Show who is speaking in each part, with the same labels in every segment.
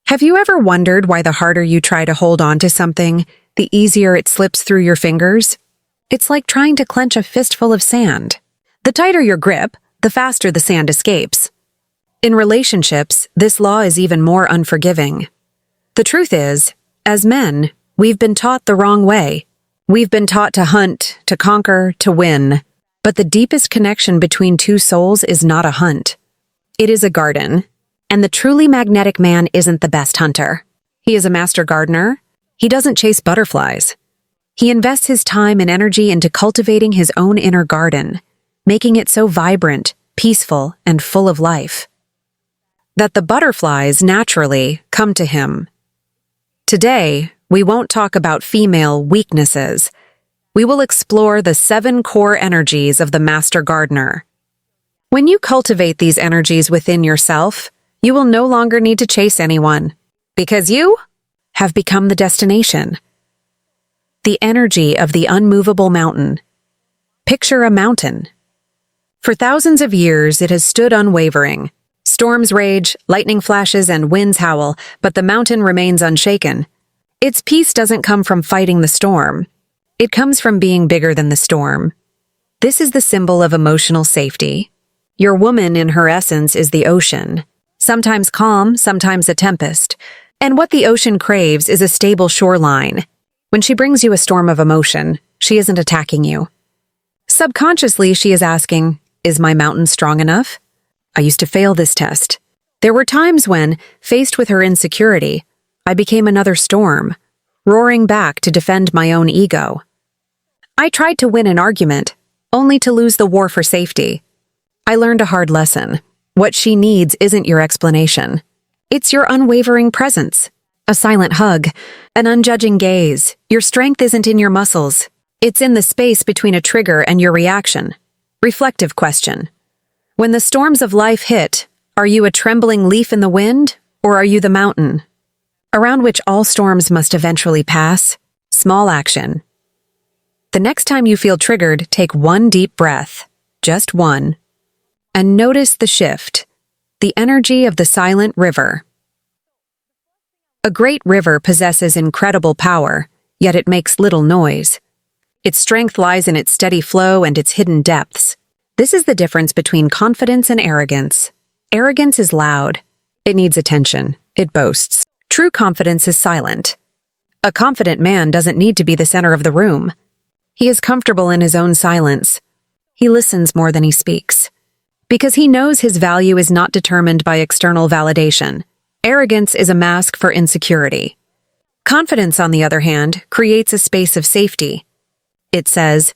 Speaker 1: Have you ever wondered why the harder you try to hold on to something, the easier it slips through your fingers? It's like trying to clench a fistful of sand. The tighter your grip, the faster the sand escapes. In relationships, this law is even more unforgiving. The truth is, as men, we've been taught the wrong way. We've been taught to hunt, to conquer, to win. But the deepest connection between two souls is not a hunt. It is a garden. And the truly magnetic man isn't the best hunter. He is a master gardener. He doesn't chase butterflies. He invests his time and energy into cultivating his own inner garden, making it so vibrant, peaceful, and full of life that the butterflies naturally come to him. Today, we won't talk about female weaknesses. We will explore the 7 core energies of the master gardener. When you cultivate these energies within yourself, you will no longer need to chase anyone, because you have become the destination. The energy of the unmovable mountain. Picture a mountain. For thousands of years, it has stood unwavering. Storms rage, lightning flashes, and winds howl, but the mountain remains unshaken. Its peace doesn't come from fighting the storm. It comes from being bigger than the storm. This is the symbol of emotional safety. Your woman, in her essence, is the ocean. Sometimes calm, sometimes a tempest. And what the ocean craves is a stable shoreline. When she brings you a storm of emotion, she isn't attacking you. Subconsciously, she is asking, is my mountain strong enough? I used to fail this test. There were times when, faced with her insecurity, I became another storm, roaring back to defend my own ego. I tried to win an argument, only to lose the war for safety. I learned a hard lesson. What she needs isn't your explanation. It's your unwavering presence, a silent hug, an unjudging gaze. Your strength isn't in your muscles. It's in the space between a trigger and your reaction. Reflective question. When the storms of life hit, are you a trembling leaf in the wind, or are you the mountain, around which all storms must eventually pass? Small action. The next time you feel triggered, take one deep breath, just one. And notice the shift, the energy of the silent river. A great river possesses incredible power, yet it makes little noise. Its strength lies in its steady flow and its hidden depths. This is the difference between confidence and arrogance. Arrogance is loud. It needs attention. It boasts. True confidence is silent. A confident man doesn't need to be the center of the room. He is comfortable in his own silence. He listens more than he speaks. Because he knows his value is not determined by external validation. Arrogance is a mask for insecurity. Confidence, on the other hand, creates a space of safety. It says,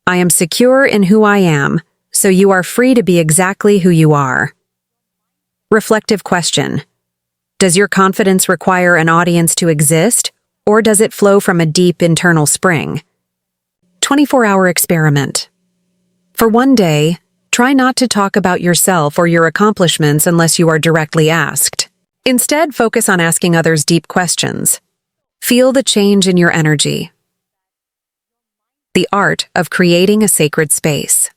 Speaker 1: I am secure in who I am, so you are free to be exactly who you are. Reflective question. Does your confidence require an audience to exist, or does it flow from a deep internal spring? 24-hour experiment. For one day, try not to talk about yourself or your accomplishments unless you are directly asked. Instead, focus on asking others deep questions. Feel the change in your energy. The art of creating a sacred space.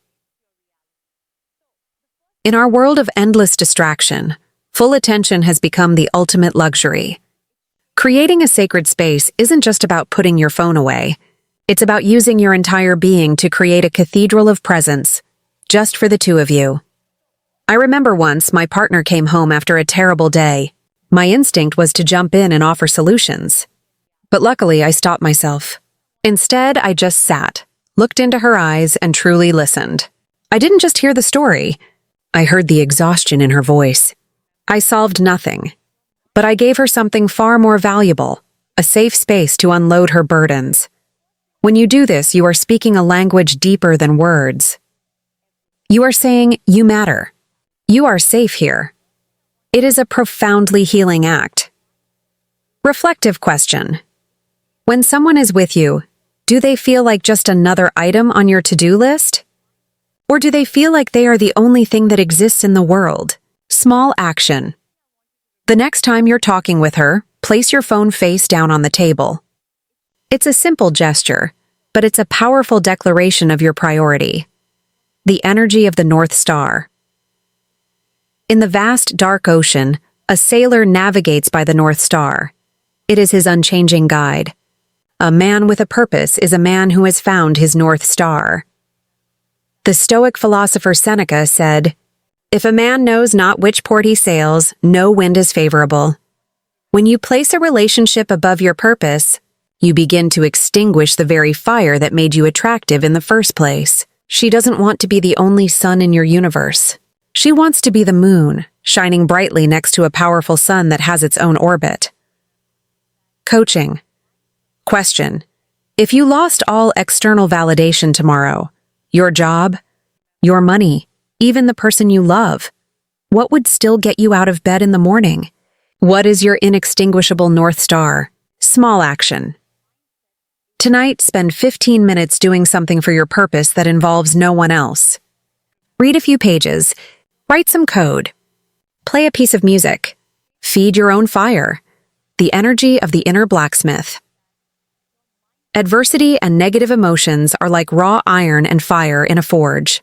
Speaker 1: In our world of endless distraction, full attention has become the ultimate luxury. Creating a sacred space isn't just about putting your phone away. It's about using your entire being to create a cathedral of presence, just for the two of you. I remember once my partner came home after a terrible day. My instinct was to jump in and offer solutions. But luckily, I stopped myself. Instead, I just sat, looked into her eyes, and truly listened. I didn't just hear the story. I heard the exhaustion in her voice. I solved nothing, but I gave her something far more valuable, a safe space to unload her burdens. When you do this, you are speaking a language deeper than words. You are saying, you matter. You are safe here. It is a profoundly healing act. Reflective question. When someone is with you, do they feel like just another item on your to-do list? Or do they feel like they are the only thing that exists in the world? Small action. The next time you're talking with her, place your phone face down on the table. It's a simple gesture, but it's a powerful declaration of your priority. The energy of the North Star. In the vast, dark ocean, A sailor navigates by the North Star. It is his unchanging guide. A man with a purpose is a man who has found his North Star. The Stoic philosopher Seneca said, "If a man knows not which port he sails, no wind is favorable." When you place a relationship above your purpose, you begin to extinguish the very fire that made you attractive in the first place. She doesn't want to be the only sun in your universe. She wants to be the moon, shining brightly next to a powerful sun that has its own orbit. Coaching. Question. If you lost all external validation tomorrow, your job, your money, even the person you love, what would still get you out of bed in the morning? What is your inextinguishable North Star? Small action. Tonight, spend 15 minutes doing something for your purpose that involves no one else. Read a few pages. Write some code. Play a piece of music. Feed your own fire. The energy of the inner blacksmith. Adversity and negative emotions are like raw iron and fire in a forge.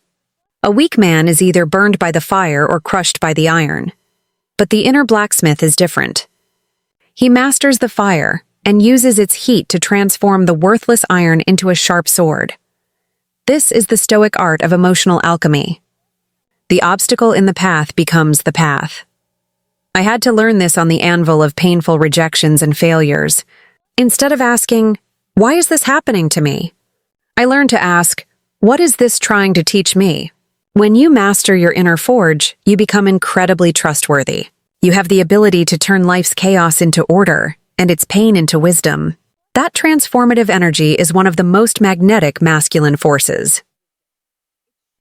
Speaker 1: A weak man is either burned by the fire or crushed by the iron. But the inner blacksmith is different. He masters the fire and uses its heat to transform the worthless iron into a sharp sword. This is the Stoic art of emotional alchemy. The obstacle in the path becomes the path. I had to learn this on the anvil of painful rejections and failures. Instead of asking, "Why is this happening to me?" I learned to ask, "What is this trying to teach me?" When you master your inner forge, you become incredibly trustworthy. You have the ability to turn life's chaos into order and its pain into wisdom. That transformative energy is one of the most magnetic masculine forces.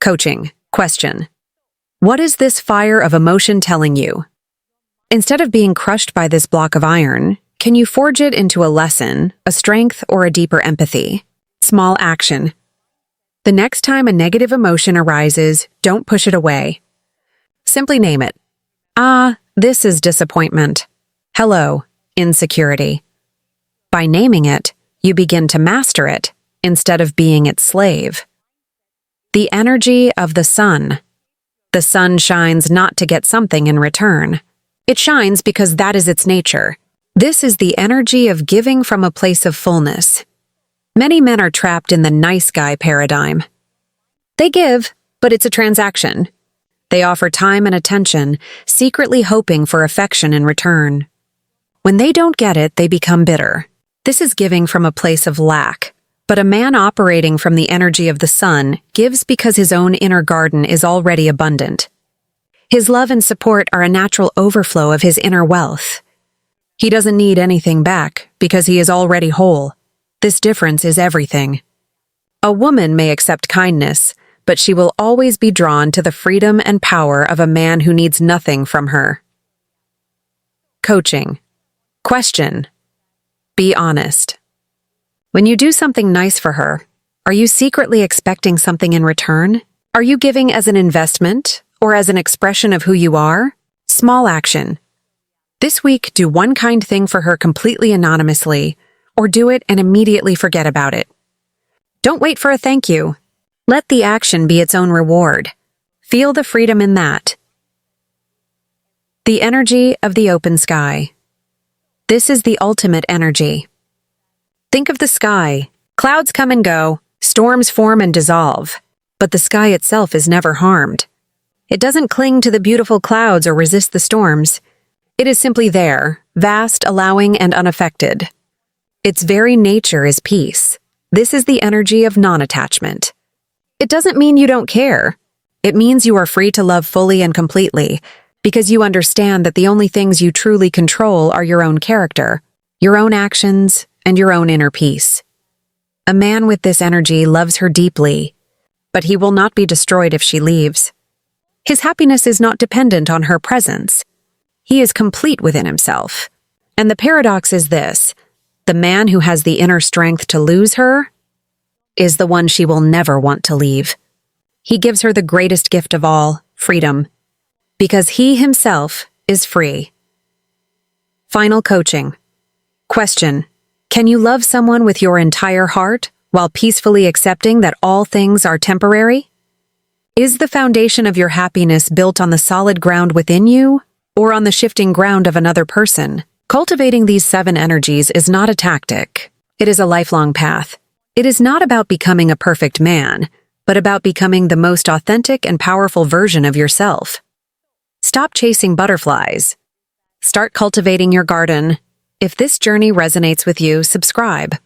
Speaker 1: Coaching. Question. What is this fire of emotion telling you? Instead of being crushed by this block of iron, can you forge it into a lesson, a strength, or a deeper empathy? Small action. The next time a negative emotion arises, don't push it away. Simply name it. This is disappointment. Hello, insecurity. By naming it, you begin to master it instead of being its slave. The energy of the sun. The sun shines not to get something in return. It shines because that is its nature. This is the energy of giving from a place of fullness. Many men are trapped in the nice guy paradigm. They give, but it's a transaction. They offer time and attention, secretly hoping for affection in return. When they don't get it, they become bitter. This is giving from a place of lack. But a man operating from the energy of the sun gives because his own inner garden is already abundant. His love and support are a natural overflow of his inner wealth. He doesn't need anything back because he is already whole. This difference is everything. A woman may accept kindness, but she will always be drawn to the freedom and power of a man who needs nothing from her. Coaching. Question. Be honest. When you do something nice for her, are you secretly expecting something in return? Are you giving as an investment or as an expression of who you are? Small action. This week, do one kind thing for her completely anonymously, or do it and immediately forget about it. Don't wait for a thank you. Let the action be its own reward. Feel the freedom in that. The energy of the open sky. This is the ultimate energy. Think of the sky. Clouds come and go, storms form and dissolve, but the sky itself is never harmed. It doesn't cling to the beautiful clouds or resist the storms. It is simply there, vast, allowing, and unaffected. Its very nature is peace. This is the energy of non-attachment. It doesn't mean you don't care. It means you are free to love fully and completely, because you understand that the only things you truly control are your own character, your own actions, and your own inner peace. A man with this energy loves her deeply, but he will not be destroyed if she leaves. His happiness is not dependent on her presence. He is complete within himself. And the paradox is this: the man who has the inner strength to lose her is the one she will never want to leave. He gives her the greatest gift of all, freedom, because he himself is free. Final coaching. Question. Can you love someone with your entire heart while peacefully accepting that all things are temporary? Is the foundation of your happiness built on the solid ground within you or on the shifting ground of another person. Cultivating these 7 energies is not a tactic. It is a lifelong path. It is not about becoming a perfect man, but about becoming the most authentic and powerful version of yourself. Stop chasing butterflies. Start cultivating your garden. If this journey resonates with you, subscribe.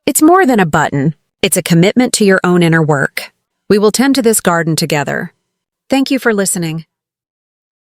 Speaker 1: It's more than a button. It's a commitment to your own inner work. We will tend to this garden together. Thank you for listening.